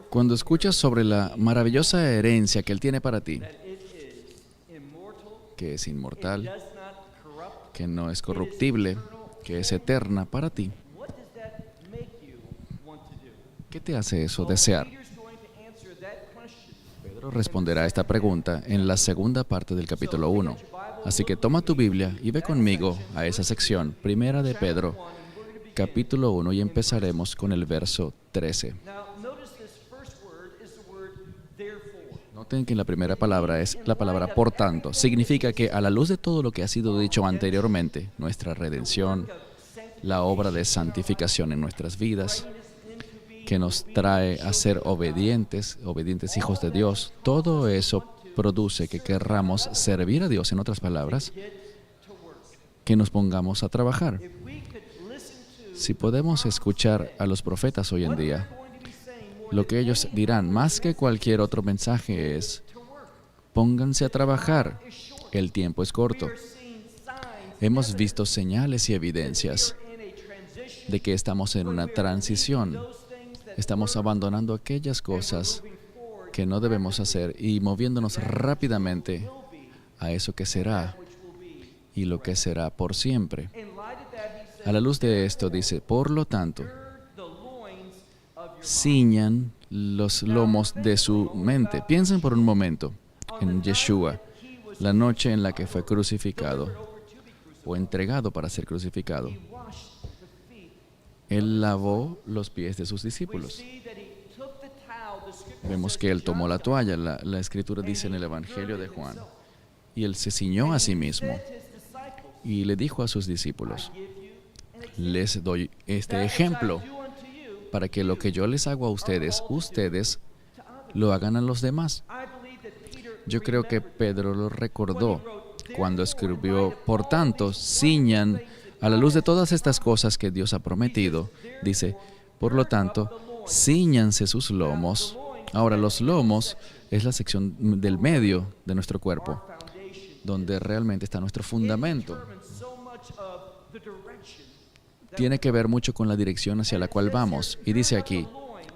Cuando escuchas sobre la maravillosa herencia que Él tiene para ti, que es inmortal, que no es corruptible, que es eterna para ti, ¿qué te hace eso desear? Pedro responderá a esta pregunta en la segunda parte del capítulo 1. Así que toma tu Biblia y ve conmigo a esa sección, primera de Pedro, capítulo 1, y empezaremos con el verso 13. Noten que la primera palabra es la palabra por tanto. Significa que a la luz de todo lo que ha sido dicho anteriormente, nuestra redención, la obra de santificación en nuestras vidas, que nos trae a ser obedientes hijos de Dios, todo eso produce que querramos servir a Dios, en otras palabras, que nos pongamos a trabajar. Si podemos escuchar a los profetas hoy en día, lo que ellos dirán, más que cualquier otro mensaje, es: pónganse a trabajar, el tiempo es corto. Hemos visto señales y evidencias de que estamos en una transición. Estamos abandonando aquellas cosas que no debemos hacer y moviéndonos rápidamente a eso que será y lo que será por siempre. A la luz de esto dice: por lo tanto, ciñan los lomos de su mente. Piensen por un momento en Yeshua, la noche en la que fue crucificado o entregado para ser crucificado. Él lavó los pies de sus discípulos. Vemos que Él tomó la toalla, la Escritura dice en el Evangelio de Juan, y Él se ciñó a sí mismo y le dijo a sus discípulos: les doy este ejemplo para que lo que yo les hago a ustedes, ustedes lo hagan a los demás. Yo creo que Pedro lo recordó cuando escribió: por tanto, ciñan a la luz de todas estas cosas que Dios ha prometido. Dice: por lo tanto, cíñanse sus lomos. Ahora, los lomos es la sección del medio de nuestro cuerpo, donde realmente está nuestro fundamento. Tiene que ver mucho con la dirección hacia la cual vamos. Y dice aquí: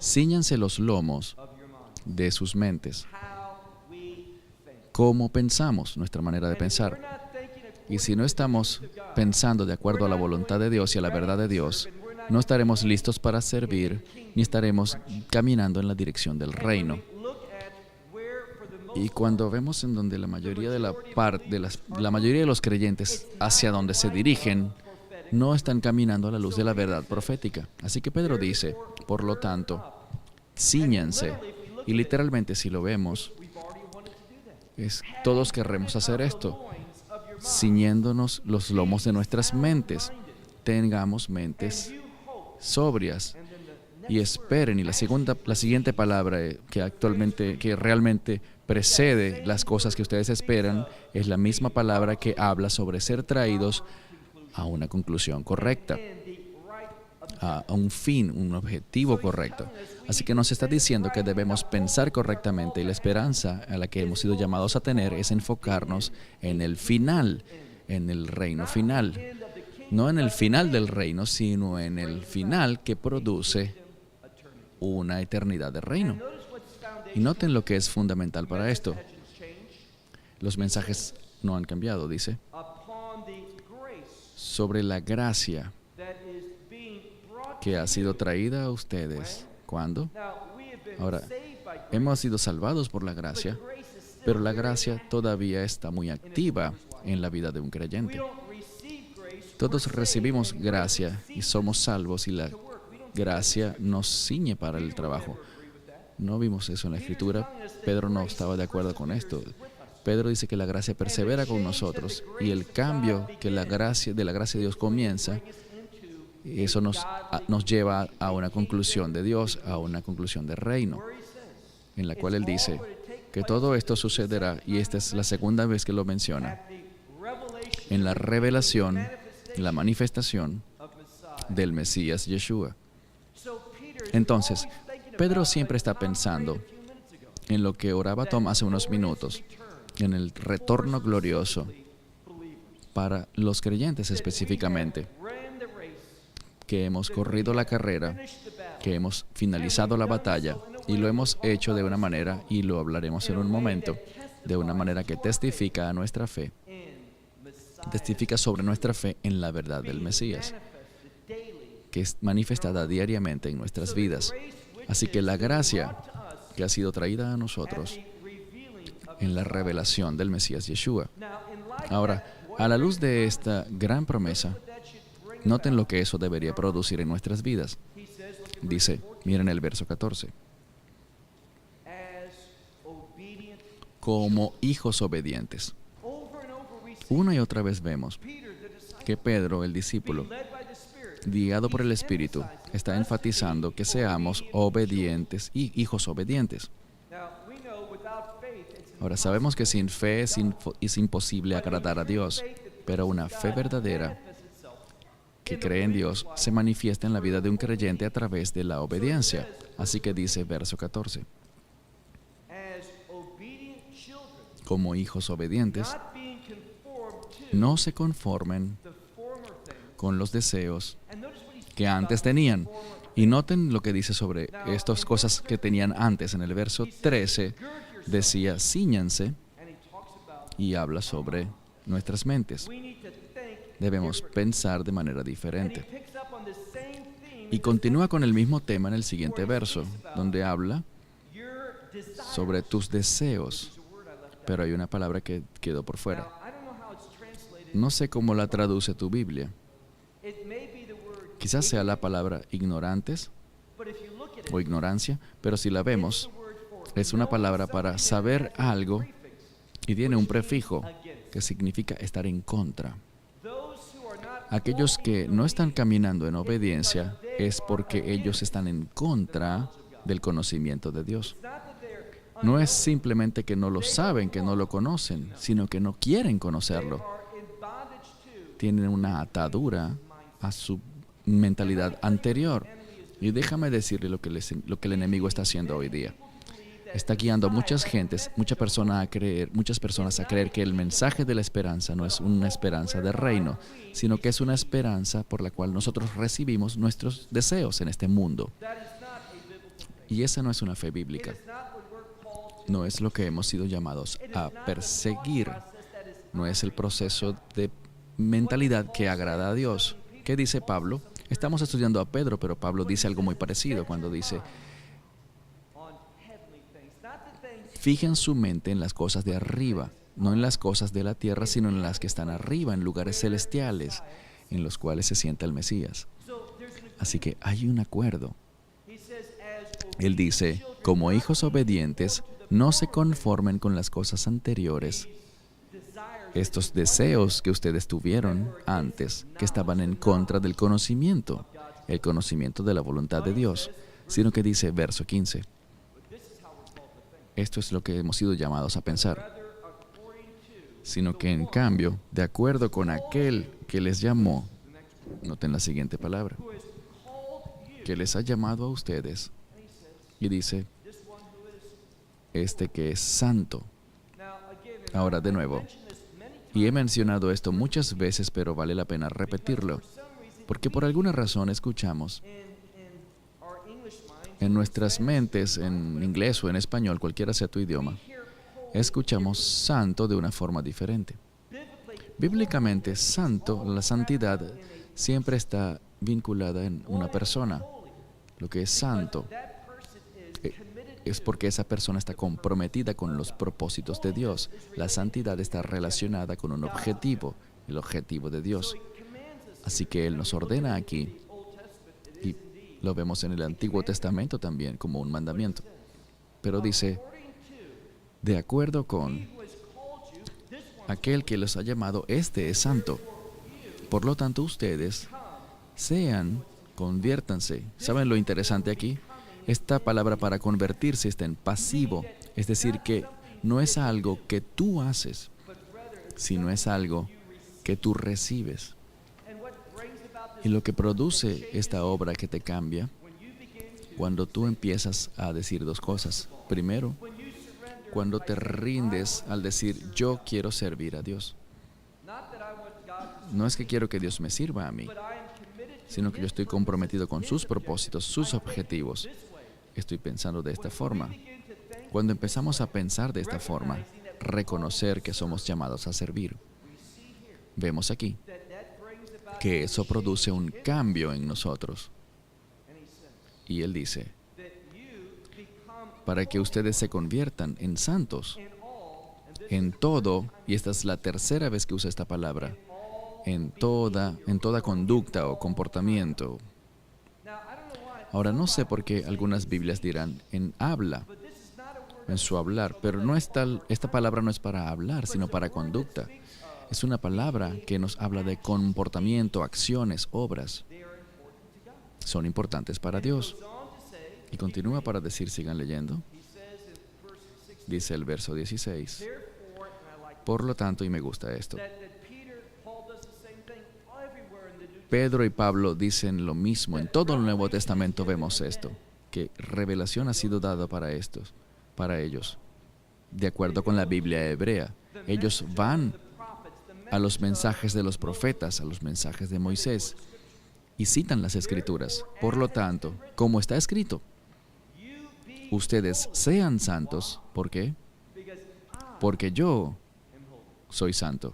cíñanse los lomos de sus mentes. ¿Cómo pensamos? Nuestra manera de pensar. Y si no estamos pensando de acuerdo a la voluntad de Dios y a la verdad de Dios, no estaremos listos para servir, ni estaremos caminando en la dirección del reino. Y cuando vemos en donde la mayoría de la mayoría de los creyentes hacia donde se dirigen, no están caminando a la luz de la verdad profética. Así que Pedro dice: por lo tanto, cíñanse. Y literalmente, si lo vemos, todos querremos hacer esto, ciñéndonos los lomos de nuestras mentes. Tengamos mentes sobrias y esperen. Y la siguiente palabra que realmente precede las cosas que ustedes esperan es la misma palabra que habla sobre ser traídos a una conclusión correcta, a un fin, un objetivo correcto. Así que nos está diciendo que debemos pensar correctamente, y la esperanza a la que hemos sido llamados a tener es enfocarnos en el final, en el reino final. No en el final del reino, sino en el final que produce una eternidad de reino. Y noten lo que es fundamental para esto. Los mensajes no han cambiado, dice, sobre la gracia que ha sido traída a ustedes. ¿Cuándo? Ahora, hemos sido salvados por la gracia, pero la gracia todavía está muy activa en la vida de un creyente. Todos recibimos gracia y somos salvos, y la gracia nos ciñe para el trabajo. No vimos eso en la Escritura. Pedro no estaba de acuerdo con esto. Pedro dice que la gracia persevera con nosotros, y el cambio que de la gracia de Dios comienza, eso nos lleva a una conclusión de Dios, a una conclusión de reino, en la cual Él dice que todo esto sucederá, y esta es la segunda vez que lo menciona, en la revelación, la manifestación del Mesías Yeshua. Entonces, Pedro siempre está pensando en lo que oraba Tom hace unos minutos, en el retorno glorioso para los creyentes específicamente, que hemos corrido la carrera, que hemos finalizado la batalla Y lo hemos hecho de una manera, y lo hablaremos en un momento, de una manera que testifica a nuestra fe, testifica sobre nuestra fe en la verdad del Mesías, que es manifestada diariamente en nuestras vidas. Así que la gracia que ha sido traída a nosotros en la revelación del Mesías Yeshua. Ahora, a la luz de esta gran promesa, noten lo que eso debería producir en nuestras vidas. Dice, miren el verso 14. Como hijos obedientes. Una y otra vez vemos que Pedro, el discípulo, guiado por el Espíritu, está enfatizando que seamos obedientes y hijos obedientes. Ahora, sabemos que sin fe es imposible agradar a Dios, pero una fe verdadera que cree en Dios se manifiesta en la vida de un creyente a través de la obediencia. Así que dice verso 14. Como hijos obedientes, no se conformen con los deseos que antes tenían. Y noten lo que dice sobre estas cosas que tenían antes. En el verso 13 decía, cíñanse, y habla sobre nuestras mentes. Debemos pensar de manera diferente. Y continúa con el mismo tema en el siguiente verso, donde habla sobre tus deseos. Pero hay una palabra que quedó por fuera. No sé cómo la traduce tu Biblia. Quizás sea la palabra ignorantes o ignorancia, pero si la vemos, es una palabra para saber algo y tiene un prefijo que significa estar en contra. Aquellos que no están caminando en obediencia es porque ellos están en contra del conocimiento de Dios. No es simplemente que no lo saben, que no lo conocen, sino que no quieren conocerlo. Tienen una atadura a su mentalidad anterior. Y déjame decirle lo que el enemigo está haciendo hoy día. Está guiando a muchas personas a creer que el mensaje de la esperanza no es una esperanza de reino, sino que es una esperanza por la cual nosotros recibimos nuestros deseos en este mundo. Y esa no es una fe bíblica. No es lo que hemos sido llamados a perseguir. No es el proceso de mentalidad que agrada a Dios. ¿Qué dice Pablo? Estamos estudiando a Pedro, pero Pablo dice algo muy parecido cuando dice, fijen su mente en las cosas de arriba, no en las cosas de la tierra, sino en las que están arriba, en lugares celestiales, en los cuales se sienta el Mesías. Así que hay un acuerdo. Él dice, como hijos obedientes, no se conformen con las cosas anteriores. Estos deseos que ustedes tuvieron antes, que estaban en contra del conocimiento, el conocimiento de la voluntad de Dios, sino que dice, verso 15, esto es lo que hemos sido llamados a pensar, sino que en cambio, de acuerdo con aquel que les llamó, noten la siguiente palabra, que les ha llamado a ustedes, y dice, este que es santo. Ahora, de nuevo, y he mencionado esto muchas veces, pero vale la pena repetirlo, porque por alguna razón escuchamos en nuestras mentes, en inglés o en español, cualquiera sea tu idioma, escuchamos santo de una forma diferente. Bíblicamente, santo, la santidad, siempre está vinculada en una persona. Lo que es santo es porque esa persona está comprometida con los propósitos de Dios. La santidad está relacionada con un objetivo, el objetivo de Dios. Así que Él nos ordena aquí, y lo vemos en el Antiguo Testamento también como un mandamiento. Pero dice, de acuerdo con aquel que los ha llamado, este es santo. Por lo tanto, ustedes conviértanse. ¿Saben lo interesante aquí? Esta palabra para convertirse está en pasivo, es decir, que no es algo que tú haces, sino es algo que tú recibes. Y lo que produce esta obra que te cambia, cuando tú empiezas a decir dos cosas. Primero, cuando te rindes al decir, yo quiero servir a Dios. No es que quiero que Dios me sirva a mí, sino que yo estoy comprometido con sus propósitos, sus objetivos. estoy pensando de esta forma. Cuando empezamos a pensar de esta forma, reconocer que somos llamados a servir, vemos aquí que eso produce un cambio en nosotros. Y Él dice, para que ustedes se conviertan en santos, en todo, y esta es la tercera vez que usa esta palabra, en toda conducta o comportamiento. Ahora, no sé por qué algunas Biblias dirán en habla, en su hablar, pero esta palabra no es para hablar, sino para conducta. Es una palabra que nos habla de comportamiento, acciones, obras. Son importantes para Dios. Y continúa para decir, sigan leyendo. Dice el verso 16. Por lo tanto, y me gusta esto, Pedro y Pablo dicen lo mismo. En todo el Nuevo Testamento vemos esto, que revelación ha sido dada para ellos, de acuerdo con la Biblia hebrea. Ellos van a los mensajes de los profetas, a los mensajes de Moisés, y citan las Escrituras. Por lo tanto, como está escrito, ustedes sean santos. ¿Por qué? Porque yo soy santo.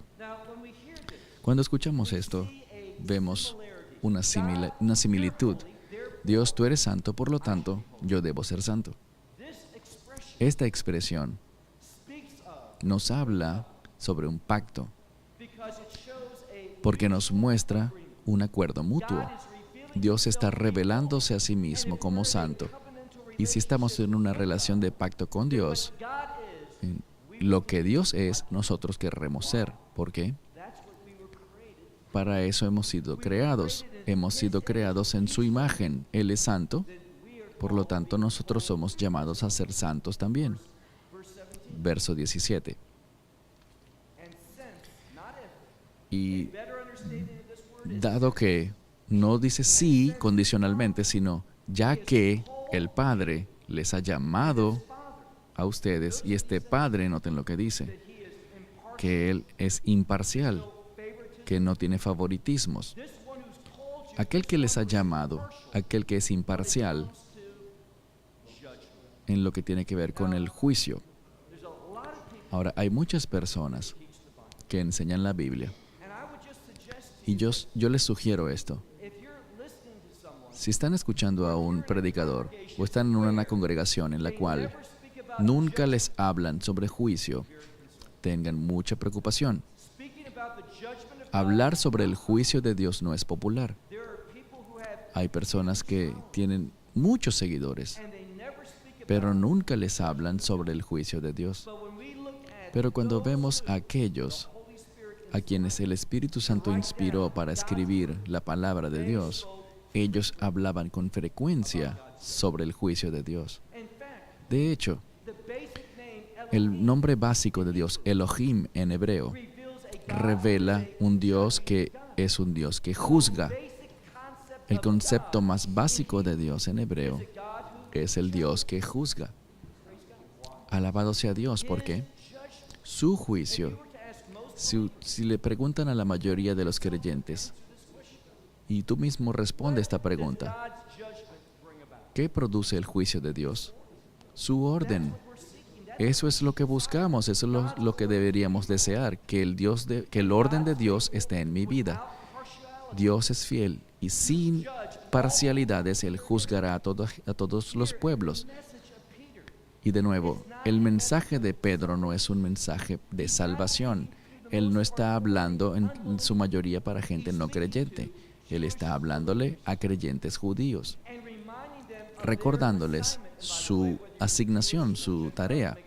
Cuando escuchamos esto, vemos una similitud. Dios, tú eres santo, por lo tanto, yo debo ser santo. Esta expresión nos habla sobre un pacto, porque nos muestra un acuerdo mutuo. Dios está revelándose a sí mismo como santo. Y si estamos en una relación de pacto con Dios, lo que Dios es, nosotros querremos ser. ¿Por qué? Para eso hemos sido creados. Hemos sido creados en su imagen. Él es santo. Por lo tanto, nosotros somos llamados a ser santos también. Verso 17. Y dado que no dice sí condicionalmente, sino ya que el Padre les ha llamado a ustedes, y este Padre, noten lo que dice, que Él es imparcial, que no tiene favoritismos. Aquel que les ha llamado, aquel que es imparcial en lo que tiene que ver con el juicio. Ahora, hay muchas personas que enseñan la Biblia, y yo les sugiero esto. Si están escuchando a un predicador o están en una congregación en la cual nunca les hablan sobre juicio, tengan mucha preocupación. Hablar sobre el juicio de Dios no es popular. Hay personas que tienen muchos seguidores, pero nunca les hablan sobre el juicio de Dios. Pero cuando vemos a aquellos a quienes el Espíritu Santo inspiró para escribir la palabra de Dios, ellos hablaban con frecuencia sobre el juicio de Dios. De hecho, el nombre básico de Dios, Elohim en hebreo, revela un Dios que es un Dios que juzga. El concepto más básico de Dios en hebreo es el Dios que juzga. Alabado sea Dios, porque su juicio, si le preguntan a la mayoría de los creyentes, y tú mismo responde esta pregunta, ¿qué produce el juicio de Dios? Su orden. Eso es lo que buscamos, eso es lo que deberíamos desear, que el orden de Dios esté en mi vida. Dios es fiel y sin parcialidades Él juzgará a todos los pueblos. Y de nuevo, el mensaje de Pedro no es un mensaje de salvación. Él no está hablando en su mayoría para gente no creyente. Él está hablándole a creyentes judíos, recordándoles su asignación, su tarea.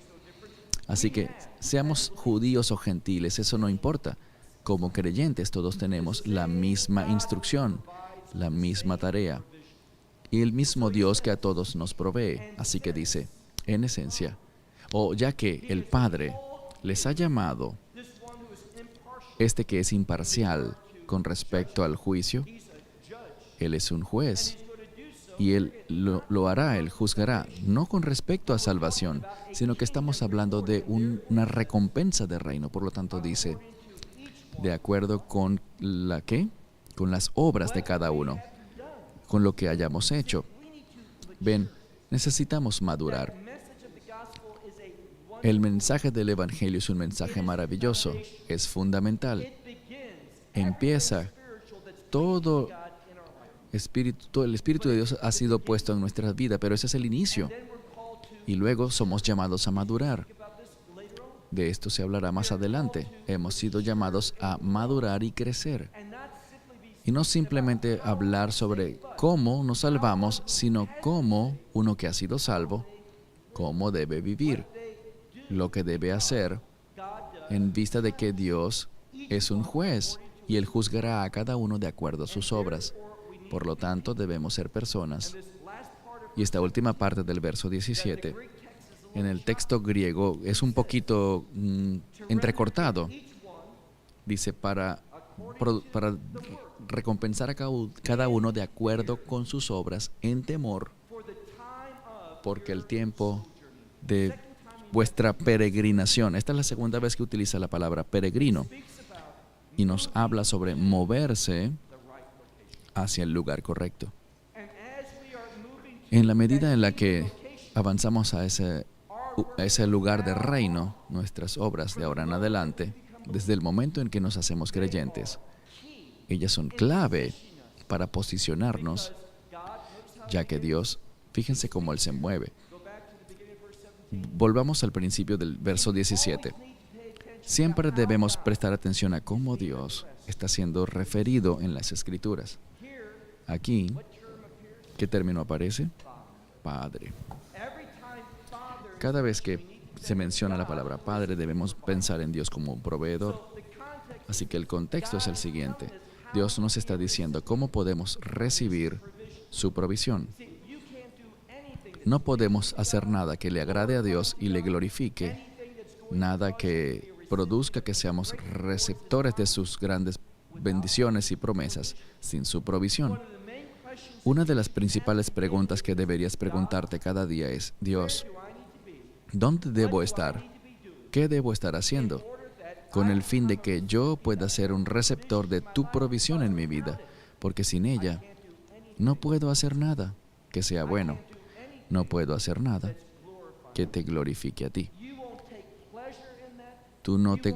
Así que, seamos judíos o gentiles, eso no importa. Como creyentes todos tenemos la misma instrucción, la misma tarea y el mismo Dios que a todos nos provee. Así que dice, en esencia, ya que el Padre les ha llamado, este que es imparcial con respecto al juicio, Él es un juez. Y Él lo hará, Él juzgará, no con respecto a salvación, sino que estamos hablando de una recompensa del reino. Por lo tanto, dice, de acuerdo con con las obras de cada uno, con lo que hayamos hecho. Ven, Necesitamos madurar. El mensaje del Evangelio es un mensaje maravilloso, es fundamental. Empieza todo el Espíritu de Dios ha sido puesto en nuestra vida, pero ese es el inicio. Y luego somos llamados a madurar. De esto se hablará más adelante. Hemos sido llamados a madurar y crecer. Y no simplemente hablar sobre cómo nos salvamos, sino cómo uno que ha sido salvo, cómo debe vivir, lo que debe hacer, en vista de que Dios es un juez y Él juzgará a cada uno de acuerdo a sus obras. Por lo tanto, debemos ser personas. Y esta última parte del verso 17, en el texto griego, es un poquito entrecortado. Dice, para recompensar a cada uno de acuerdo con sus obras en temor, porque el tiempo de vuestra peregrinación, esta es la segunda vez que utiliza la palabra peregrino, y nos habla sobre moverse hacia el lugar correcto. En la medida en la que avanzamos a ese lugar de reino, nuestras obras de ahora en adelante, desde el momento en que nos hacemos creyentes, ellas son clave para posicionarnos, ya que Dios, fíjense cómo Él se mueve. Volvamos al principio del verso 17. Siempre debemos prestar atención a cómo Dios está siendo referido en las Escrituras. Aquí, ¿qué término aparece? Padre. Cada vez que se menciona la palabra Padre, debemos pensar en Dios como un proveedor. Así que el contexto es el siguiente. Dios nos está diciendo cómo podemos recibir su provisión. No podemos hacer nada que le agrade a Dios y le glorifique, nada que produzca que seamos receptores de sus grandes bendiciones y promesas sin su provisión. Una de las principales preguntas que deberías preguntarte cada día es, Dios, ¿dónde debo estar? ¿Qué debo estar haciendo? Con el fin de que yo pueda ser un receptor de tu provisión en mi vida, porque sin ella no puedo hacer nada que sea bueno. No puedo hacer nada que te glorifique a ti. Tú no te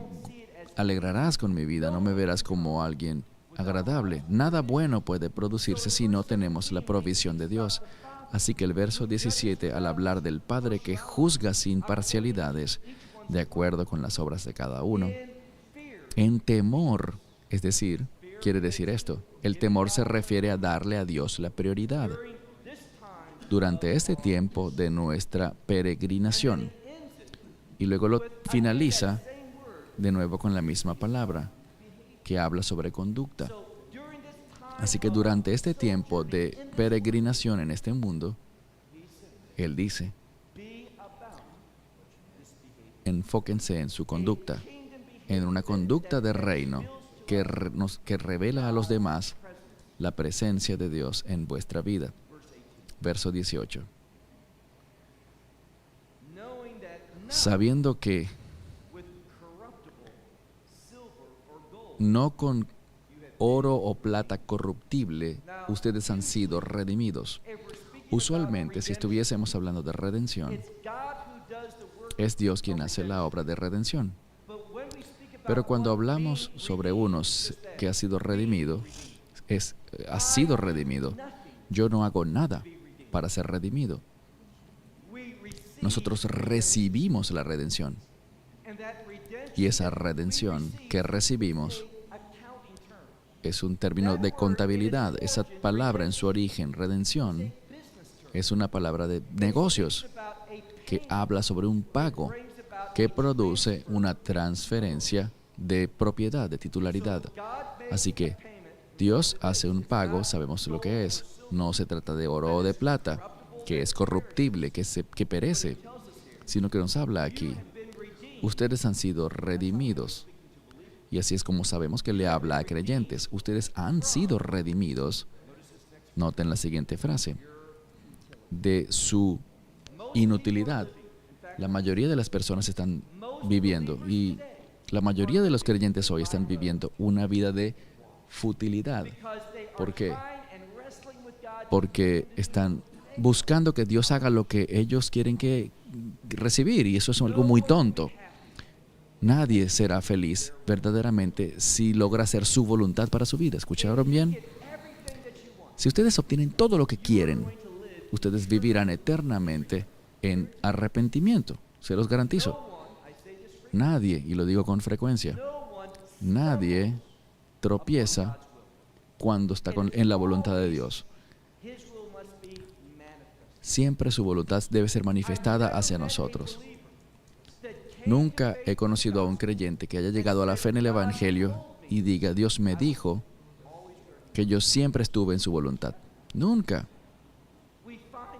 alegrarás con mi vida, no me verás como alguien agradable. Nada bueno puede producirse si no tenemos la provisión de Dios. Así que el verso 17, al hablar del Padre que juzga sin parcialidades, de acuerdo con las obras de cada uno, en temor, es decir, quiere decir esto, el temor se refiere a darle a Dios la prioridad. Durante este tiempo de nuestra peregrinación, y luego lo finaliza de nuevo con la misma palabra, que habla sobre conducta. Así que durante este tiempo de peregrinación en este mundo, Él dice, enfóquense en su conducta, en una conducta de reino que revela a los demás la presencia de Dios en vuestra vida. Verso 18. Sabiendo que no con oro o plata corruptible ustedes han sido redimidos. Usualmente, si estuviésemos hablando de redención, es Dios quien hace la obra de redención. Pero cuando hablamos sobre unos que ha sido redimido, ha sido redimido. Yo no hago nada para ser redimido. Nosotros recibimos la redención. Y esa redención que recibimos es un término de contabilidad. Esa palabra en su origen, redención, es una palabra de negocios que habla sobre un pago que produce una transferencia de propiedad, de titularidad. Así que Dios hace un pago, sabemos lo que es. No se trata de oro o de plata, que es corruptible, que perece, sino que nos habla aquí. Ustedes han sido redimidos. Y así es como sabemos que le habla a creyentes. Ustedes han sido redimidos. Noten la siguiente frase. De su inutilidad. La mayoría de las personas están viviendo, y la mayoría de los creyentes hoy están viviendo una vida de futilidad. ¿Por qué? Porque están buscando que Dios haga lo que ellos quieren recibir, y eso es algo muy tonto. Nadie será feliz verdaderamente si logra hacer su voluntad para su vida. ¿Escucharon bien? Si ustedes obtienen todo lo que quieren, ustedes vivirán eternamente en arrepentimiento. Se los garantizo. Nadie, y lo digo con frecuencia, nadie tropieza cuando está en la voluntad de Dios. Siempre su voluntad debe ser manifestada hacia nosotros. Nunca he conocido a un creyente que haya llegado a la fe en el Evangelio y diga, Dios me dijo que yo siempre estuve en su voluntad. Nunca.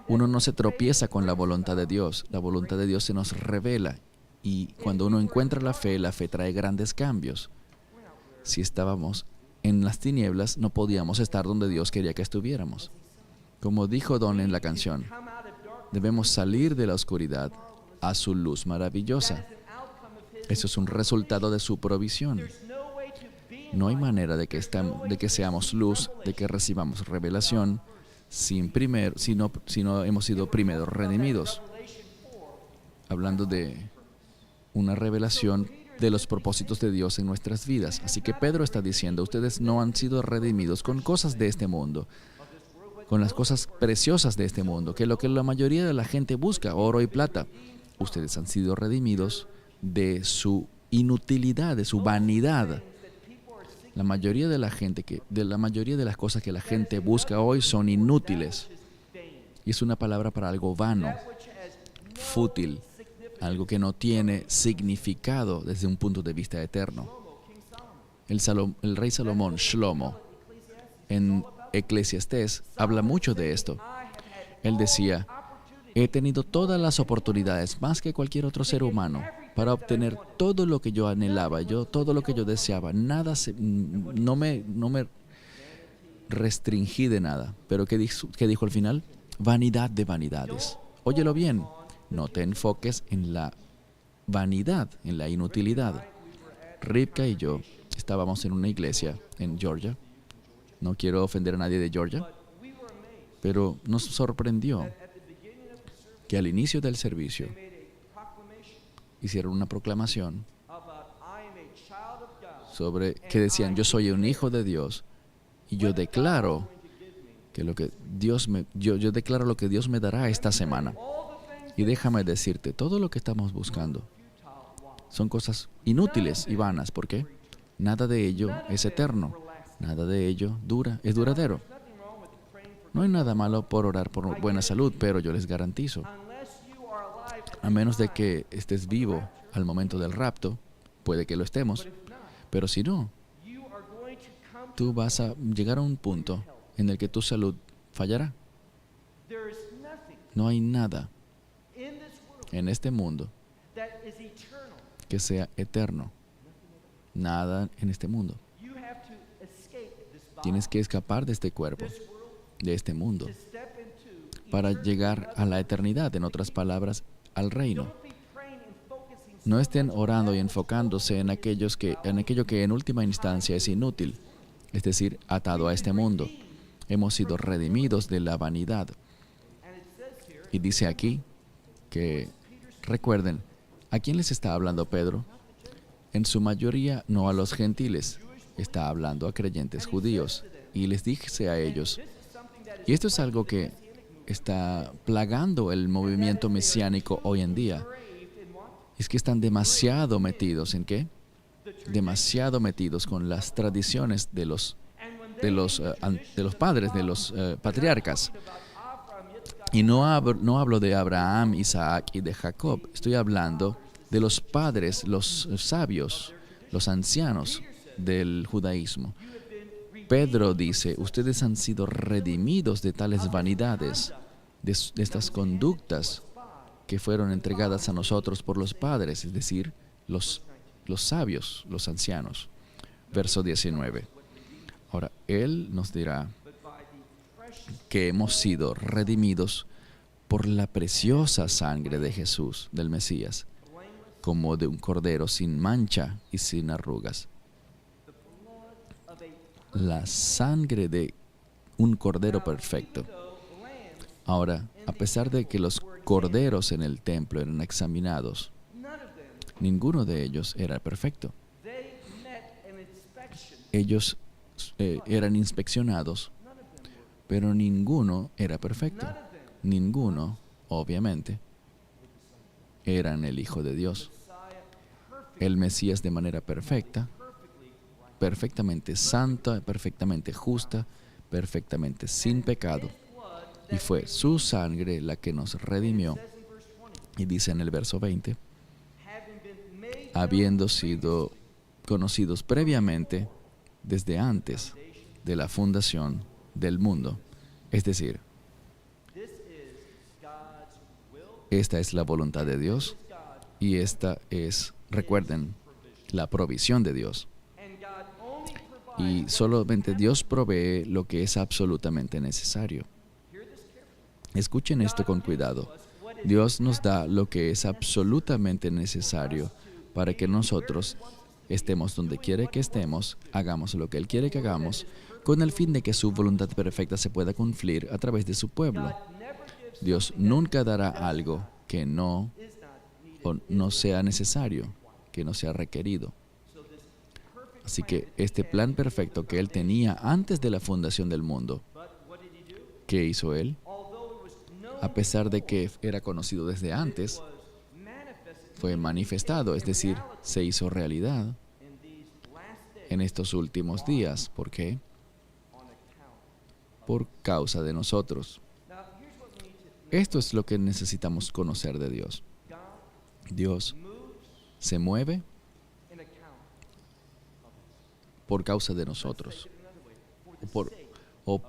Uno no se tropieza con la voluntad de Dios. La voluntad de Dios se nos revela. Y cuando uno encuentra la fe trae grandes cambios. Si estábamos en las tinieblas, no podíamos estar donde Dios quería que estuviéramos. Como dijo Don en la canción, debemos salir de la oscuridad a su luz maravillosa. Eso es un resultado de su provisión. No hay manera de que seamos luz, de que recibamos revelación, si no hemos sido primero redimidos. Hablando de una revelación de los propósitos de Dios en nuestras vidas. Así que Pedro está diciendo, ustedes no han sido redimidos con cosas de este mundo, con las cosas preciosas de este mundo, que lo que la mayoría de la gente busca, oro y plata. Ustedes han sido redimidos de su inutilidad, de su vanidad. La mayoría de las cosas que la gente busca hoy son inútiles. Y es una palabra para algo vano, fútil, algo que no tiene significado desde un punto de vista eterno. El rey Salomón, Shlomo, en Eclesiastés, habla mucho de esto. Él decía, he tenido todas las oportunidades, más que cualquier otro ser humano, para obtener todo lo que yo anhelaba, todo lo que yo deseaba. No me restringí de nada. Pero ¿qué dijo al final? Vanidad de vanidades. Óyelo bien. No te enfoques en la vanidad, en la inutilidad. Rivka y yo estábamos en una iglesia en Georgia. No quiero ofender a nadie de Georgia, pero nos sorprendió que al inicio del servicio hicieron una proclamación sobre que decían, yo soy un hijo de Dios y yo declaro que yo declaro lo que Dios me dará esta semana. Y déjame decirte, todo lo que estamos buscando son cosas inútiles y vanas. ¿Por qué? Nada de ello es eterno. Nada de ello es duradero. No hay nada malo por orar por buena salud, pero yo les garantizo, a menos de que estés vivo al momento del rapto, puede que lo estemos, pero si no, tú vas a llegar a un punto en el que tu salud fallará. No hay nada en este mundo que sea eterno. Nada en este mundo. Tienes que escapar de este cuerpo, de este mundo, para llegar a la eternidad, en otras palabras, al reino. No estén orando y enfocándose en aquello que en última instancia es inútil, es decir, atado a este mundo. Hemos sido redimidos de la vanidad. Y dice aquí que, recuerden, ¿a quién les está hablando Pedro? En su mayoría no a los gentiles, está hablando a creyentes judíos. Y les dice a ellos, y esto es algo que está plagando el movimiento mesiánico hoy en día, es que están demasiado metidos, ¿en qué? Demasiado metidos con las tradiciones de los padres, de los patriarcas. Y no hablo de Abraham, Isaac y de Jacob. Estoy hablando de los padres, los sabios, los ancianos del judaísmo. Pedro dice, ustedes han sido redimidos de tales vanidades, de estas conductas que fueron entregadas a nosotros por los padres, es decir, los sabios, los ancianos. Verso 19. Ahora, Él nos dirá que hemos sido redimidos por la preciosa sangre de Jesús, del Mesías, como de un cordero sin mancha y sin arrugas. La sangre de un cordero perfecto. Ahora, a pesar de que los corderos en el templo eran examinados, ninguno de ellos era perfecto. Ellos eran inspeccionados, pero ninguno era perfecto. Ninguno, obviamente, eran el Hijo de Dios. El Mesías de manera perfecta, perfectamente santa, perfectamente justa, perfectamente sin pecado. Y fue su sangre la que nos redimió. Y dice en el verso 20, habiendo sido conocidos previamente desde antes de la fundación del mundo. Es decir, esta es la voluntad de Dios y esta es, recuerden, la provisión de Dios. Y solamente Dios provee lo que es absolutamente necesario. Escuchen esto con cuidado. Dios nos da lo que es absolutamente necesario para que nosotros estemos donde quiere que estemos, hagamos lo que Él quiere que hagamos, con el fin de que su voluntad perfecta se pueda cumplir a través de su pueblo. Dios nunca dará algo que no sea necesario, que no sea requerido. Así que este plan perfecto que Él tenía antes de la fundación del mundo, ¿qué hizo Él? A pesar de que era conocido desde antes, fue manifestado, es decir, se hizo realidad en estos últimos días. ¿Por qué? Por causa de nosotros. Esto es lo que necesitamos conocer de Dios. Dios se mueve por causa de nosotros, o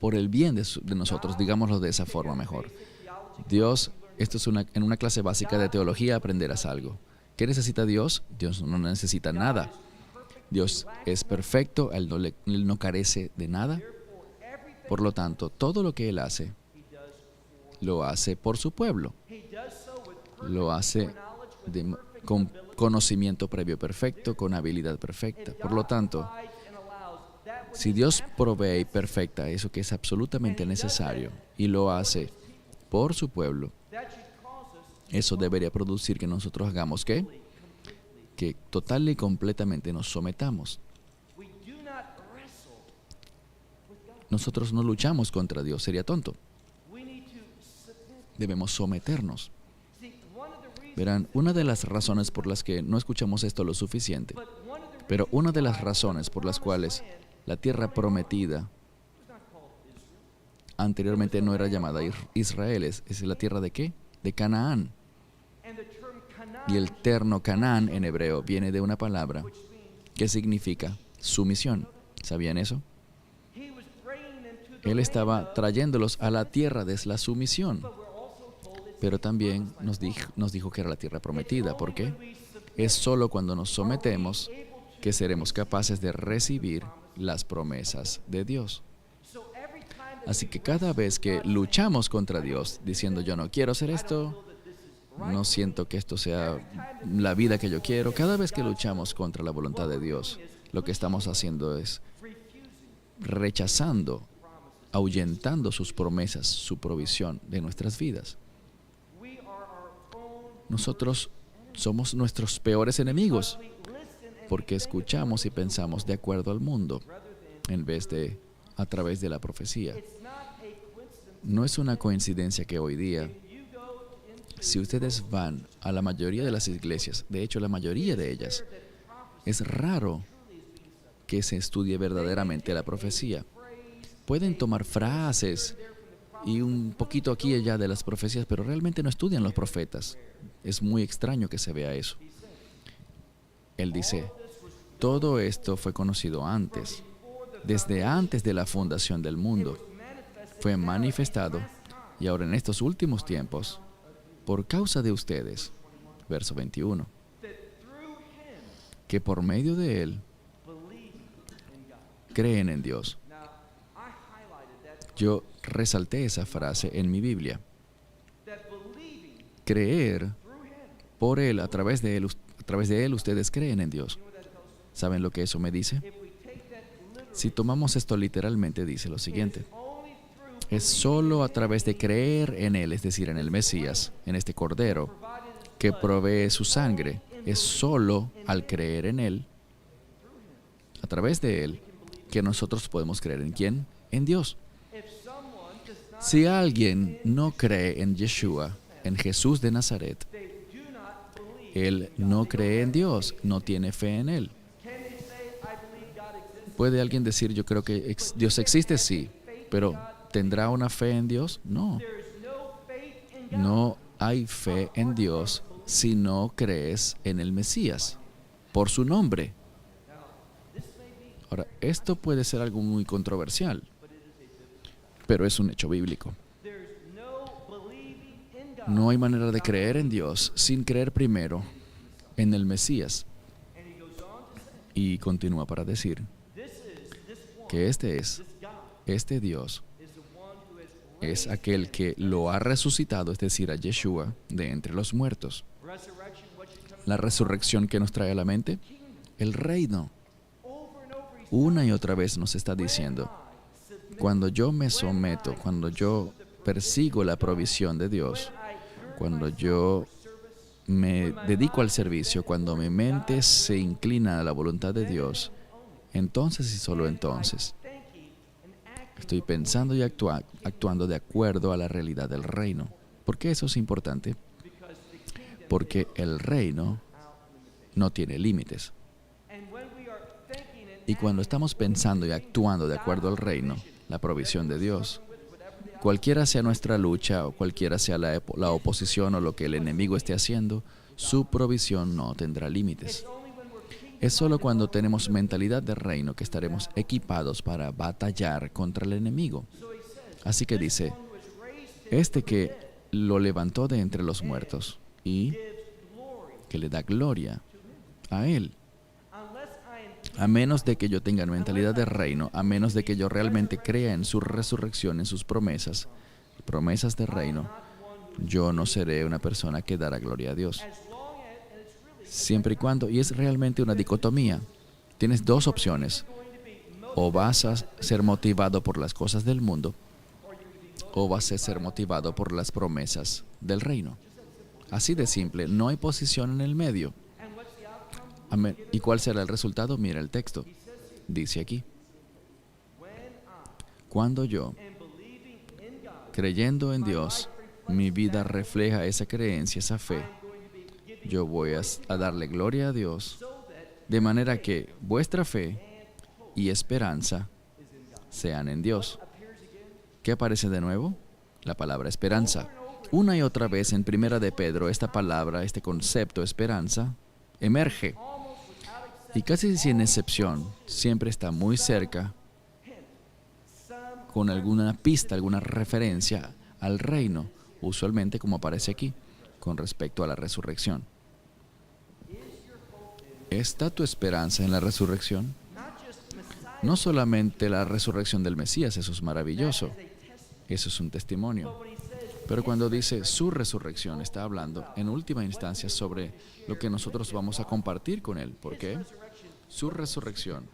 por el bien de nosotros, digámoslo de esa forma mejor. Dios, esto es en una clase básica de teología aprenderás algo. ¿Qué necesita Dios? Dios no necesita nada. Dios es perfecto, Él no carece de nada. Por lo tanto, todo lo que Él hace, lo hace por su pueblo. Lo hace con conocimiento previo perfecto, con habilidad perfecta. Por lo tanto, si Dios provee y perfecta eso que es absolutamente necesario y lo hace por su pueblo, eso debería producir que nosotros hagamos ¿qué? Que total y completamente nos sometamos. Nosotros no luchamos contra Dios, sería tonto. Debemos someternos. Verán, una de las razones por las que no escuchamos esto lo suficiente, pero una de las razones por las cuales la tierra prometida anteriormente no era llamada Israel, es la tierra ¿de qué? De Canaán. Y el término Canaán en hebreo viene de una palabra que significa sumisión. ¿Sabían eso? Él estaba trayéndolos a la tierra de la sumisión. Pero también nos dijo que era la tierra prometida. ¿Por qué? Es solo cuando nos sometemos que seremos capaces de recibir las promesas de Dios. Así que cada vez que luchamos contra Dios, diciendo yo no quiero hacer esto, no siento que esto sea la vida que yo quiero, cada vez que luchamos contra la voluntad de Dios, lo que estamos haciendo es rechazando, ahuyentando sus promesas, su provisión de nuestras vidas. Nosotros somos nuestros peores enemigos porque escuchamos y pensamos de acuerdo al mundo en vez de a través de la profecía. No es una coincidencia que hoy día, si ustedes van a la mayoría de las iglesias, de hecho la mayoría de ellas, es raro que se estudie verdaderamente la profecía. Pueden tomar frases y un poquito aquí y allá de las profecías, pero realmente no estudian los profetas. Es muy extraño que se vea eso. Él dice, todo esto fue conocido antes, desde antes de la fundación del mundo. Fue manifestado y ahora en estos últimos tiempos, por causa de ustedes, verso 21, que por medio de Él creen en Dios. Yo resalté esa frase en mi Biblia. Creer por Él, a través de Él, ustedes creen en Dios. ¿Saben lo que eso me dice? Si tomamos esto literalmente, dice lo siguiente. Es solo a través de creer en Él, es decir, en el Mesías, en este Cordero, que provee su sangre. Es solo al creer en Él, a través de Él, que nosotros podemos creer en ¿quién? En Dios. Si alguien no cree en Yeshua, en Jesús de Nazaret, él no cree en Dios, no tiene fe en Él. ¿Puede alguien decir, yo creo que Dios existe? Sí, pero ¿tendrá una fe en Dios? No. No hay fe en Dios si no crees en el Mesías, por su nombre. Ahora, esto puede ser algo muy controversial, pero es un hecho bíblico. No hay manera de creer en Dios sin creer primero en el Mesías. Y continúa para decir que este Dios es aquel que lo ha resucitado, es decir, a Yeshua, de entre los muertos. La resurrección que nos trae a la mente, el reino. Una y otra vez nos está diciendo, cuando yo me someto, cuando yo persigo la provisión de Dios, cuando yo me dedico al servicio, cuando mi mente se inclina a la voluntad de Dios, entonces y solo entonces estoy pensando y actuando de acuerdo a la realidad del reino. ¿Por qué eso es importante? Porque el reino no tiene límites. Y cuando estamos pensando y actuando de acuerdo al reino, la provisión de Dios, cualquiera sea nuestra lucha o cualquiera sea la oposición o lo que el enemigo esté haciendo, su provisión no tendrá límites. Es solo cuando tenemos mentalidad de reino que estaremos equipados para batallar contra el enemigo. Así que dice, este que lo levantó de entre los muertos y que le da gloria a Él. A menos de que yo tenga mentalidad de reino, a menos de que yo realmente crea en su resurrección, en sus promesas de reino, yo no seré una persona que dará gloria a Dios. Siempre y cuando, y es realmente una dicotomía, tienes dos opciones: o vas a ser motivado por las cosas del mundo, o vas a ser motivado por las promesas del reino. Así de simple, no hay posición en el medio. Amén. ¿Y cuál será el resultado? Mira el texto. Dice aquí, cuando yo, creyendo en Dios, mi vida refleja esa creencia, esa fe, yo voy a darle gloria a Dios, de manera que vuestra fe y esperanza sean en Dios. ¿Qué aparece de nuevo? La palabra esperanza. Una y otra vez en Primera de Pedro, esta palabra, este concepto, esperanza, emerge. Y casi sin excepción, siempre está muy cerca, con alguna pista, alguna referencia al reino, usualmente como aparece aquí, con respecto a la resurrección. ¿Está tu esperanza en la resurrección? No solamente la resurrección del Mesías, eso es maravilloso, eso es un testimonio. Pero cuando dice su resurrección, está hablando en última instancia sobre lo que nosotros vamos a compartir con Él. ¿Por qué? Su resurrección.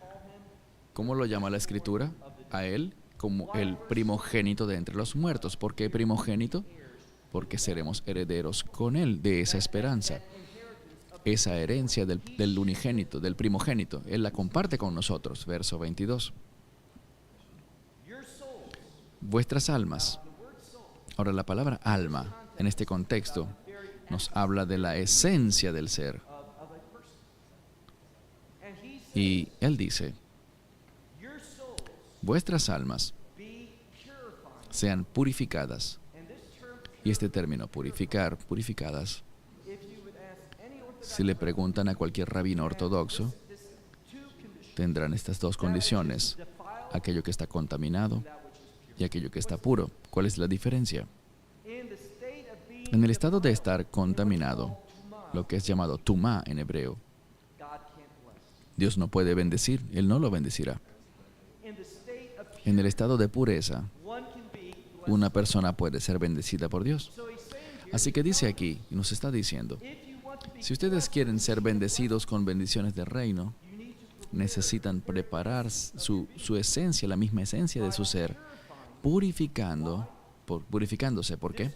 ¿Cómo lo llama la Escritura? A Él como el primogénito de entre los muertos. ¿Por qué primogénito? Porque seremos herederos con Él de esa esperanza. Esa herencia del unigénito, del primogénito, Él la comparte con nosotros. Verso 22. Vuestras almas. Ahora, la palabra alma, en este contexto, nos habla de la esencia del ser. Y Él dice, vuestras almas sean purificadas. Y este término, purificar, purificadas, si le preguntan a cualquier rabino ortodoxo, tendrán estas dos condiciones: aquello que está contaminado y aquello que está puro. ¿Cuál es la diferencia? En el estado de estar contaminado, lo que es llamado tumá en hebreo, Dios no puede bendecir, Él no lo bendecirá. En el estado de pureza, una persona puede ser bendecida por Dios. Así que dice aquí, y nos está diciendo, si ustedes quieren ser bendecidos con bendiciones del reino, necesitan preparar su esencia, la misma esencia de su ser, purificándose. ¿Por qué?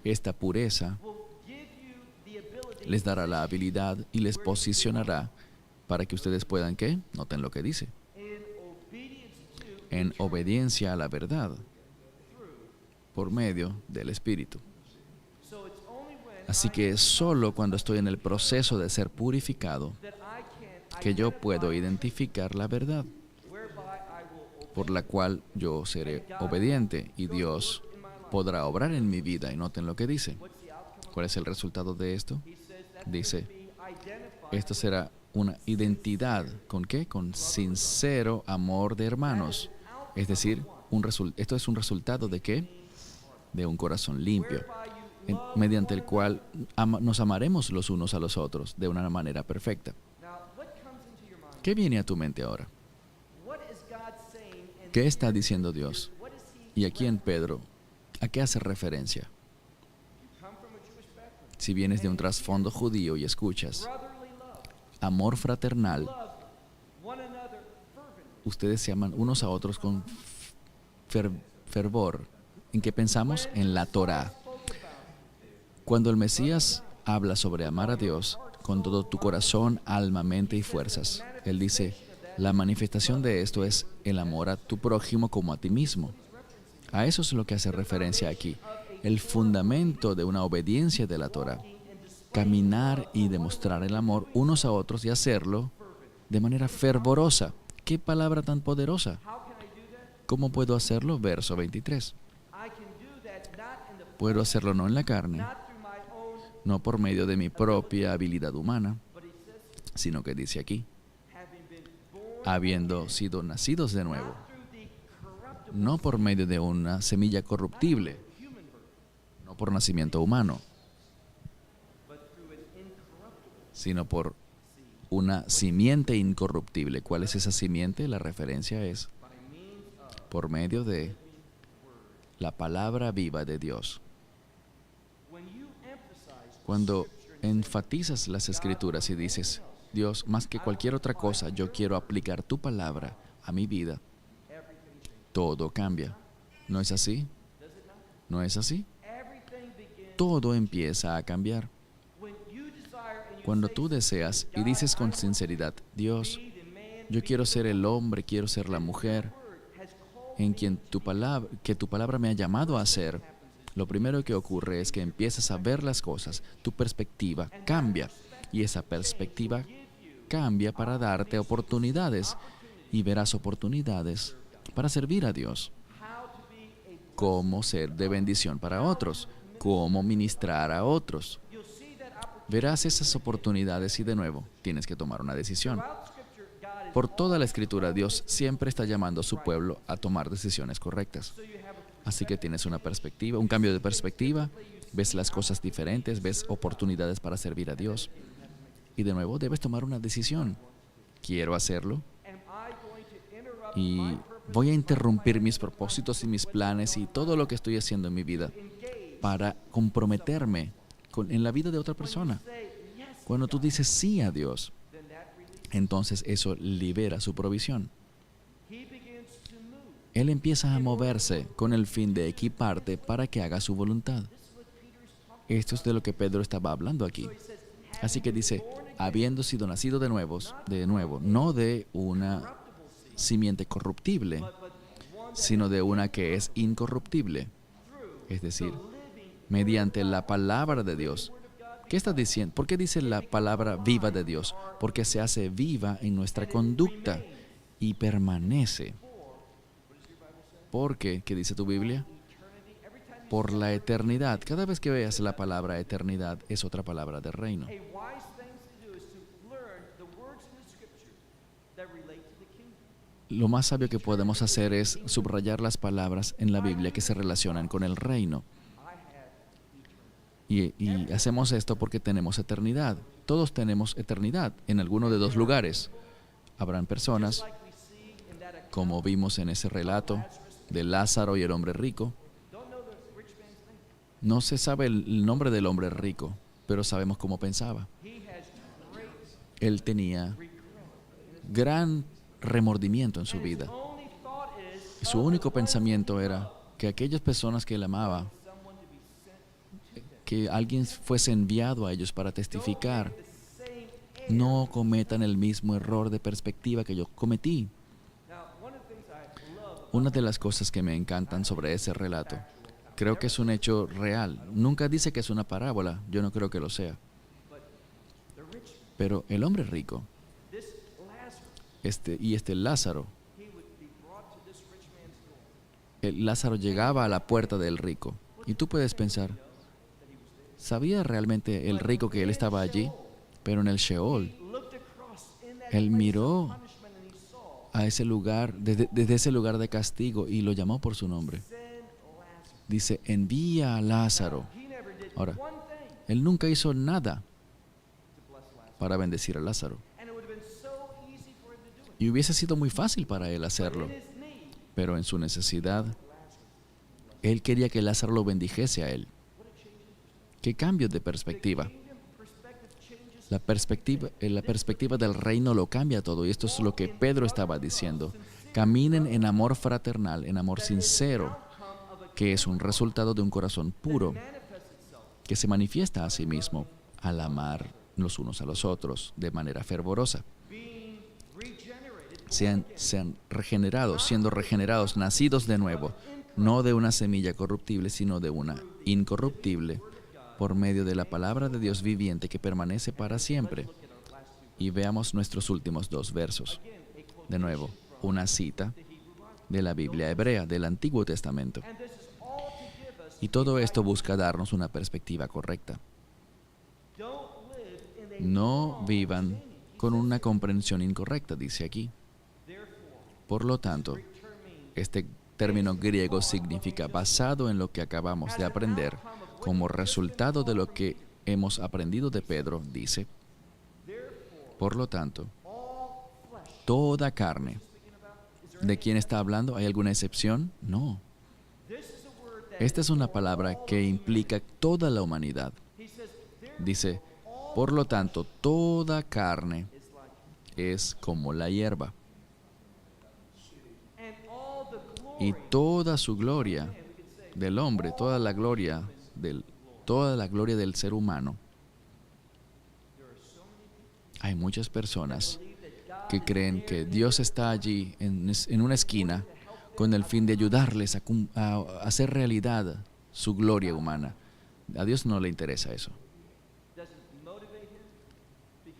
Esta pureza les dará la habilidad y les posicionará para que ustedes puedan, ¿qué? Noten lo que dice. En obediencia a la verdad, por medio del Espíritu. Así que es solo cuando estoy en el proceso de ser purificado que yo puedo identificar la verdad, por la cual yo seré obediente y Dios podrá obrar en mi vida. Y noten lo que dice. ¿Cuál es el resultado de esto? Dice, esto será una identidad. ¿Con qué? Con sincero amor de hermanos. Es decir, esto es un resultado ¿de qué? De un corazón limpio, mediante el cual nos amaremos los unos a los otros de una manera perfecta. ¿Qué viene a tu mente ahora? ¿Qué está diciendo Dios? Y aquí en Pedro, ¿a qué hace referencia? Si vienes de un trasfondo judío y escuchas amor fraternal, ustedes se aman unos a otros con fervor. ¿En qué pensamos? En la Torá. Cuando el Mesías habla sobre amar a Dios con todo tu corazón, alma, mente y fuerzas, Él dice, la manifestación de esto es el amor a tu prójimo como a ti mismo. A eso es lo que hace referencia aquí. El fundamento de una obediencia de la Torá. Caminar y demostrar el amor unos a otros y hacerlo de manera fervorosa. ¡Qué palabra tan poderosa! ¿Cómo puedo hacerlo? Verso 23. Puedo hacerlo no en la carne, no por medio de mi propia habilidad humana, sino que dice aquí, habiendo sido nacidos de nuevo, no por medio de una semilla corruptible, no por nacimiento humano, sino por una simiente incorruptible. ¿Cuál es esa simiente? La referencia es por medio de la palabra viva de Dios. Cuando enfatizas las Escrituras y dices, Dios, más que cualquier otra cosa, yo quiero aplicar tu palabra a mi vida, todo cambia. ¿No es así? ¿No es así? Todo empieza a cambiar. Cuando tú deseas y dices con sinceridad, Dios, yo quiero ser el hombre, quiero ser la mujer en quien tu palabra me ha llamado a ser, lo primero que ocurre es que empiezas a ver las cosas, tu perspectiva cambia y esa perspectiva cambia para darte oportunidades y verás oportunidades para servir a Dios, cómo ser de bendición para otros, cómo ministrar a otros. Verás esas oportunidades y de nuevo tienes que tomar una decisión. Por toda la Escritura, Dios siempre está llamando a su pueblo a tomar decisiones correctas. Así que tienes una perspectiva, un cambio de perspectiva, ves las cosas diferentes, ves oportunidades para servir a Dios. Y de nuevo debes tomar una decisión. ¿Quiero hacerlo? Y voy a interrumpir mis propósitos y mis planes y todo lo que estoy haciendo en mi vida para comprometerme en la vida de otra persona. Cuando tú dices sí a Dios, entonces eso libera su provisión. Él empieza a moverse con el fin de equiparte para que haga su voluntad. Esto es de lo que Pedro estaba hablando aquí. Así que dice, habiendo sido nacido de nuevo, no de una simiente corruptible, sino de una que es incorruptible. Es decir, mediante la palabra de Dios. ¿Qué está diciendo? ¿Por qué dice la palabra viva de Dios? Porque se hace viva en nuestra conducta y permanece. ¿Por qué? ¿Qué dice tu Biblia? Por la eternidad. Cada vez que veas la palabra eternidad, es otra palabra del reino. Lo más sabio que podemos hacer es subrayar las palabras en la Biblia que se relacionan con el reino. Y hacemos esto porque tenemos eternidad. Todos tenemos eternidad en alguno de dos lugares. Habrán personas, como vimos en ese relato de Lázaro y el hombre rico. No se sabe el nombre del hombre rico, pero sabemos cómo pensaba. Él tenía gran remordimiento en su vida. Su único pensamiento era que aquellas personas que él amaba, que alguien fuese enviado a ellos para testificar, no cometan el mismo error de perspectiva que yo cometí. Una de las cosas que me encantan sobre ese relato, creo que es un hecho real. Nunca dice que es una parábola, yo no creo que lo sea. Pero el hombre rico, este Lázaro, el Lázaro llegaba a la puerta del rico. Y tú puedes pensar, ¿sabía realmente el rico que él estaba allí? Pero en el Sheol, él miró a ese lugar, desde ese lugar de castigo, y lo llamó por su nombre. Dice, envía a Lázaro. Ahora, él nunca hizo nada para bendecir a Lázaro. Y hubiese sido muy fácil para él hacerlo. Pero en su necesidad, él quería que Lázaro lo bendijese a él. ¿Qué cambio de perspectiva? La perspectiva del reino lo cambia todo. Y esto es lo que Pedro estaba diciendo. Caminen en amor fraternal, en amor sincero, que es un resultado de un corazón puro, que se manifiesta a sí mismo al amar los unos a los otros de manera fervorosa. Sean regenerados, siendo regenerados, nacidos de nuevo, no de una semilla corruptible, sino de una incorruptible, por medio de la palabra de Dios viviente que permanece para siempre. Y veamos nuestros últimos 2 versos. De nuevo, una cita de la Biblia hebrea, del Antiguo Testamento. Y todo esto busca darnos una perspectiva correcta. No vivan con una comprensión incorrecta, dice aquí. Por lo tanto, este término griego significa basado en lo que acabamos de aprender, como resultado de lo que hemos aprendido de Pedro, dice. Por lo tanto, toda carne. ¿De quién está hablando? ¿Hay alguna excepción? No. Esta es una palabra que implica toda la humanidad. Dice, por lo tanto, toda carne es como la hierba. Y toda su gloria del hombre, toda la gloria del ser humano. Hay muchas personas que creen que Dios está allí en una esquina con el fin de ayudarles a hacer realidad su gloria humana. A Dios no le interesa eso.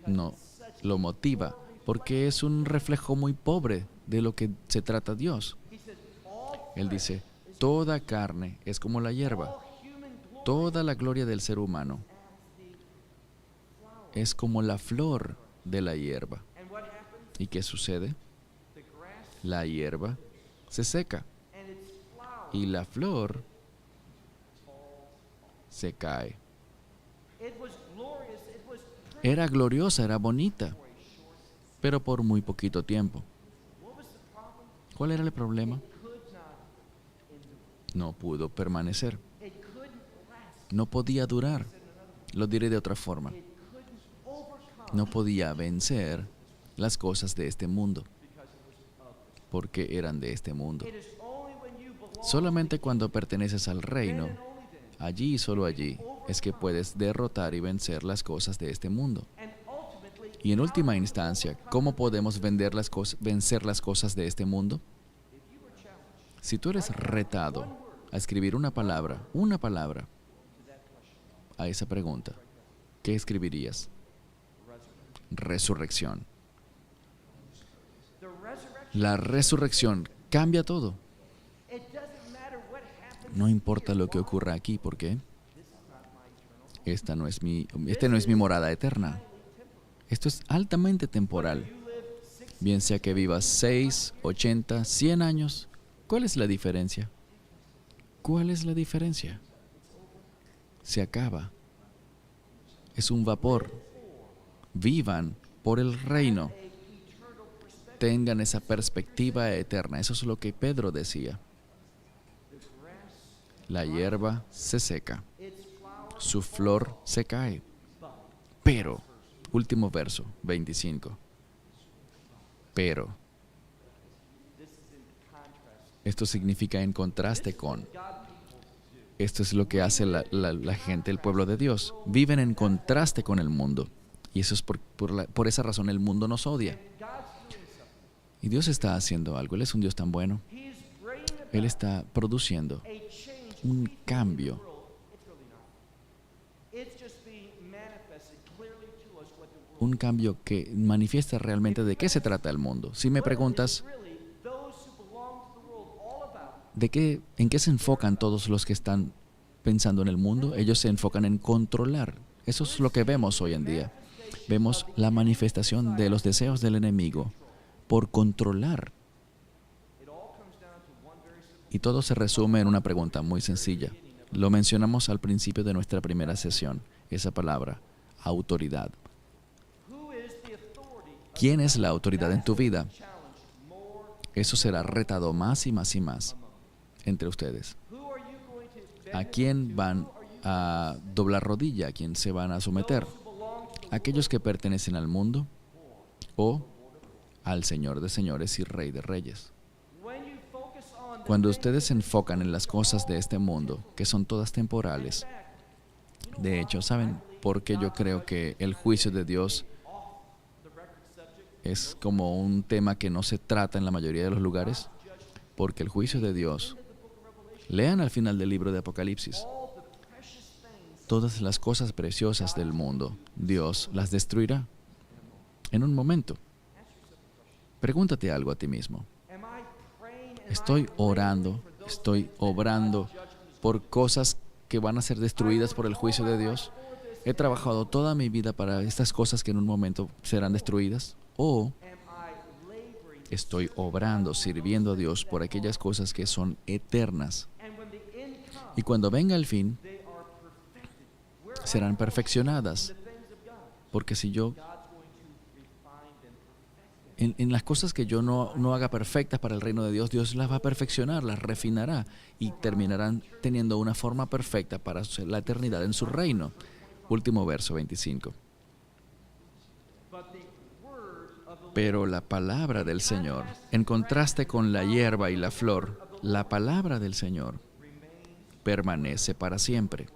No, lo motiva porque es un reflejo muy pobre de lo que se trata Dios. Él dice, toda carne es como la hierba. Toda la gloria del ser humano es como la flor de la hierba. ¿Y qué sucede? La hierba se seca y la flor se cae. Era gloriosa, era bonita, pero por muy poquito tiempo. ¿Cuál era el problema? No pudo permanecer. No podía durar. Lo diré de otra forma. No podía vencer las cosas de este mundo, porque eran de este mundo. Solamente cuando perteneces al reino, allí y solo allí, es que puedes derrotar y vencer las cosas de este mundo. Y en última instancia, ¿cómo podemos vencer las cosas de este mundo? Si tú eres retado a escribir una palabra a esa pregunta, ¿qué escribirías? Resurrección. La resurrección cambia todo. No importa lo que ocurra aquí, ¿por qué? Este no es mi morada eterna. Esto es altamente temporal. Bien sea que vivas 6, 80, 100 años, ¿cuál es la diferencia? ¿Cuál es la diferencia? Se acaba. Es un vapor. Vivan por el reino. Tengan esa perspectiva eterna. Eso es lo que Pedro decía. La hierba se seca. Su flor se cae. Pero, último verso, 25. Pero, Esto significa en contraste con. Esto es lo que hace la gente, el pueblo de Dios. Viven en contraste con el mundo. Y eso es por esa razón el mundo nos odia. Y Dios está haciendo algo. Él es un Dios tan bueno. Él está produciendo un cambio. Un cambio que manifiesta realmente de qué se trata el mundo. Si me preguntas, ¿en qué se enfocan todos los que están pensando en el mundo? Ellos se enfocan en controlar. Eso es lo que vemos hoy en día. Vemos la manifestación de los deseos del enemigo por controlar. Y todo se resume en una pregunta muy sencilla. Lo mencionamos al principio de nuestra primera sesión, esa palabra, autoridad. ¿Quién es la autoridad en tu vida? Eso será retado más y más y más entre ustedes. ¿A quién van a doblar rodilla? ¿A quién se van a someter? ¿Aquellos que pertenecen al mundo o al Señor de señores y Rey de reyes? Cuando ustedes se enfocan en las cosas de este mundo, que son todas temporales, de hecho, ¿saben por qué yo creo que el juicio de Dios es como un tema que no se trata en la mayoría de los lugares? Porque el juicio de Dios, lean al final del libro de Apocalipsis, todas las cosas preciosas del mundo, Dios las destruirá en un momento. Pregúntate algo a ti mismo. ¿Estoy orando, estoy obrando por cosas que van a ser destruidas por el juicio de Dios? ¿He trabajado toda mi vida para estas cosas que en un momento serán destruidas? ¿O estoy obrando, sirviendo a Dios por aquellas cosas que son eternas? Y cuando venga el fin, serán perfeccionadas. Porque si yo, en las cosas que yo no haga perfectas para el reino de Dios, Dios las va a perfeccionar, las refinará y terminarán teniendo una forma perfecta para la eternidad en su reino. Último verso, 25. Pero la palabra del Señor, en contraste con la hierba y la flor, la palabra del Señor permanece para siempre.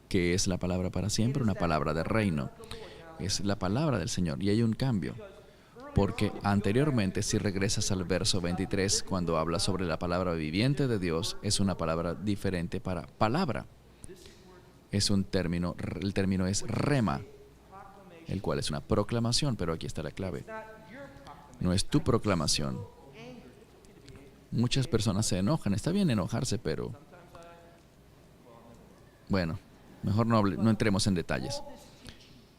¿Qué es la palabra para siempre? Una palabra de reino. Es la palabra del Señor. Y hay un cambio. Porque anteriormente, si regresas al verso 23, cuando habla sobre la palabra viviente de Dios, es una palabra diferente para palabra. Es un término, el término es rema, el cual es una proclamación, pero aquí está la clave. No es tu proclamación. Muchas personas se enojan. Está bien enojarse, pero bueno, mejor no entremos en detalles.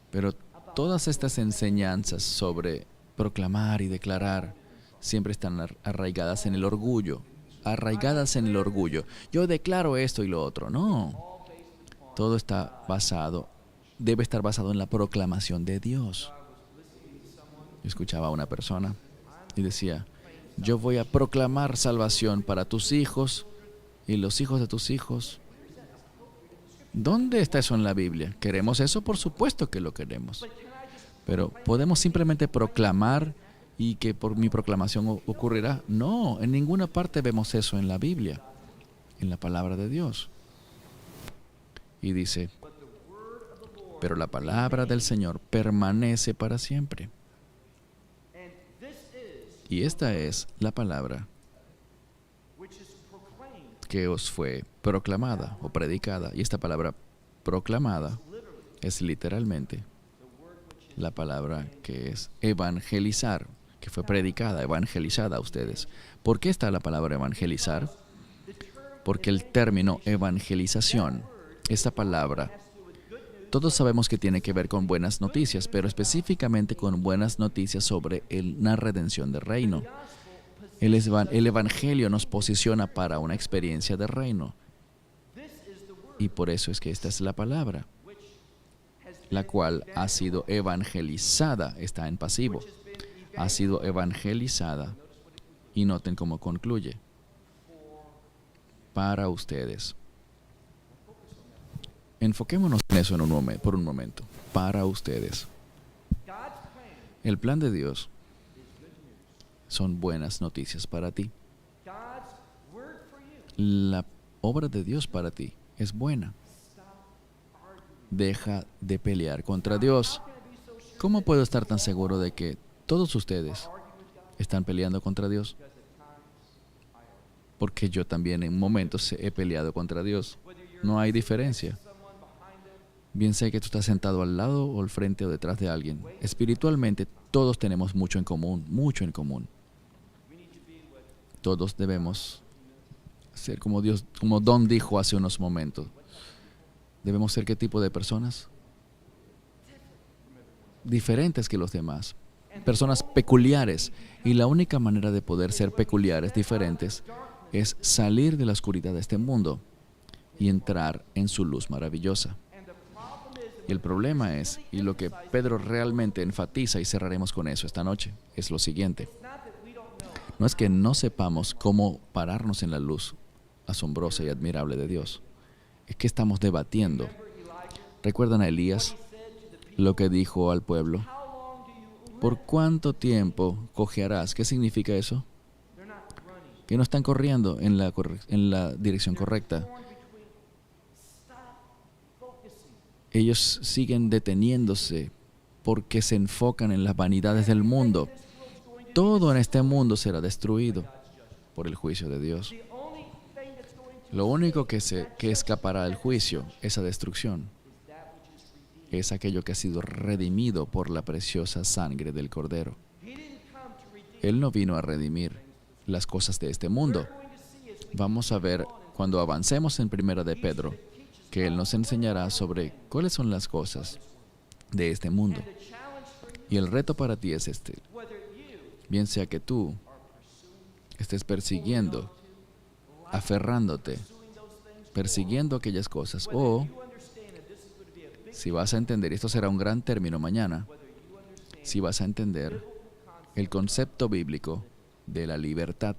Pero todas estas enseñanzas sobre proclamar y declarar siempre están arraigadas en el orgullo. Arraigadas en el orgullo. Yo declaro esto y lo otro. No. Todo debe estar basado en la proclamación de Dios. Yo escuchaba a una persona y decía, yo voy a proclamar salvación para tus hijos y los hijos de tus hijos. ¿Dónde está eso en la Biblia? ¿Queremos eso? Por supuesto que lo queremos. Pero ¿podemos simplemente proclamar y que por mi proclamación ocurrirá? No, en ninguna parte vemos eso en la Biblia, en la palabra de Dios. Y dice, pero la palabra del Señor permanece para siempre. Y esta es la palabra que os fue proclamada o predicada. Y esta palabra proclamada es literalmente la palabra que es evangelizar, que fue predicada, evangelizada a ustedes. ¿Por qué está la palabra evangelizar? Porque el término evangelización, esta palabra, todos sabemos que tiene que ver con buenas noticias, pero específicamente con buenas noticias sobre la redención del reino. El Evangelio nos posiciona para una experiencia de reino. Y por eso es que esta es la palabra, la cual ha sido evangelizada, está en pasivo. Ha sido evangelizada. Y noten cómo concluye. Para ustedes. Enfoquémonos en eso por un momento. Para ustedes. El plan de Dios son buenas noticias para ti. La obra de Dios para ti es buena. Deja de pelear contra Dios. ¿Cómo puedo estar tan seguro de que todos ustedes están peleando contra Dios? Porque yo también en momentos he peleado contra Dios. No hay diferencia. Bien sé que tú estás sentado al lado o al frente o detrás de alguien. Espiritualmente todos tenemos mucho en común, mucho en común. Todos debemos ser como Dios, como Don dijo hace unos momentos. ¿Debemos ser qué tipo de personas? Diferentes que los demás. Personas peculiares. Y la única manera de poder ser peculiares, diferentes, es salir de la oscuridad de este mundo y entrar en su luz maravillosa. Y el problema es, y lo que Pedro realmente enfatiza, y cerraremos con eso esta noche, es lo siguiente. No es que no sepamos cómo pararnos en la luz asombrosa y admirable de Dios. Es que estamos debatiendo. ¿Recuerdan a Elías? Lo que dijo al pueblo. ¿Por cuánto tiempo cojearás? ¿Qué significa eso? Que no están corriendo en la dirección correcta. Ellos siguen deteniéndose porque se enfocan en las vanidades del mundo. Todo en este mundo será destruido por el juicio de Dios. Lo único que escapará del juicio, esa destrucción, es aquello que ha sido redimido por la preciosa sangre del Cordero. Él no vino a redimir las cosas de este mundo. Vamos a ver cuando avancemos en Primera de Pedro, que Él nos enseñará sobre cuáles son las cosas de este mundo. Y el reto para ti es este. Bien sea que tú estés persiguiendo, aferrándote, persiguiendo aquellas cosas, o si vas a entender, esto será un gran término mañana, si vas a entender el concepto bíblico de la libertad.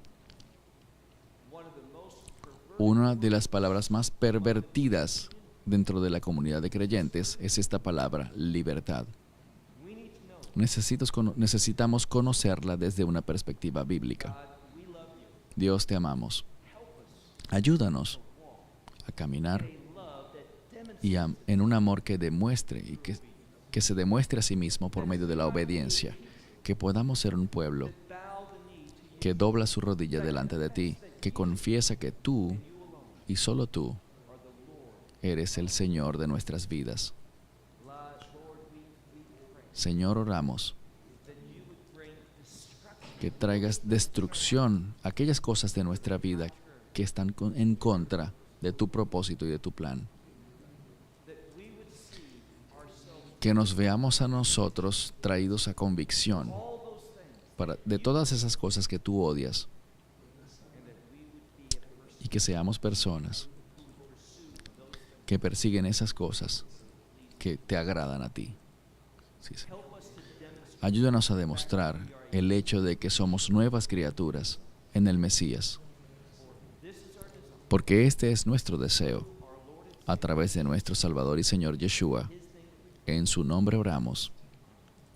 Una de las palabras más pervertidas dentro de la comunidad de creyentes es esta palabra, libertad. Necesitamos conocerla desde una perspectiva bíblica. Dios, te amamos. Ayúdanos a caminar y en un amor que demuestre y que se demuestre a sí mismo por medio de la obediencia, que podamos ser un pueblo que dobla su rodilla delante de ti, que confiesa que tú y solo tú eres el Señor de nuestras vidas. Señor, oramos que traigas destrucción a aquellas cosas de nuestra vida que están en contra de tu propósito y de tu plan. Que nos veamos a nosotros traídos a convicción de todas esas cosas que tú odias y que seamos personas que persiguen esas cosas que te agradan a ti. Sí, sí. Ayúdanos a demostrar el hecho de que somos nuevas criaturas en el Mesías, porque este es nuestro deseo a través de nuestro Salvador y Señor Yeshua. En su nombre oramos.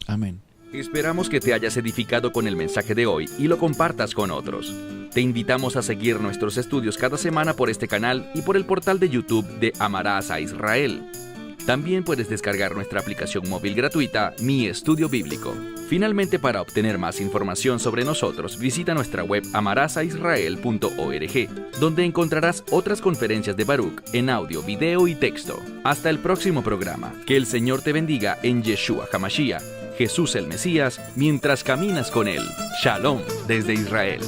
Amén. Esperamos que te hayas edificado con el mensaje de hoy y lo compartas con otros. Te invitamos a seguir nuestros estudios cada semana por este canal y por el portal de YouTube de Amarás a Israel. También puedes descargar nuestra aplicación móvil gratuita, Mi Estudio Bíblico. Finalmente, para obtener más información sobre nosotros, visita nuestra web amarasaisrael.org, donde encontrarás otras conferencias de Baruch en audio, video y texto. Hasta el próximo programa. Que el Señor te bendiga en Yeshua HaMashiach, Jesús el Mesías, mientras caminas con Él. Shalom desde Israel.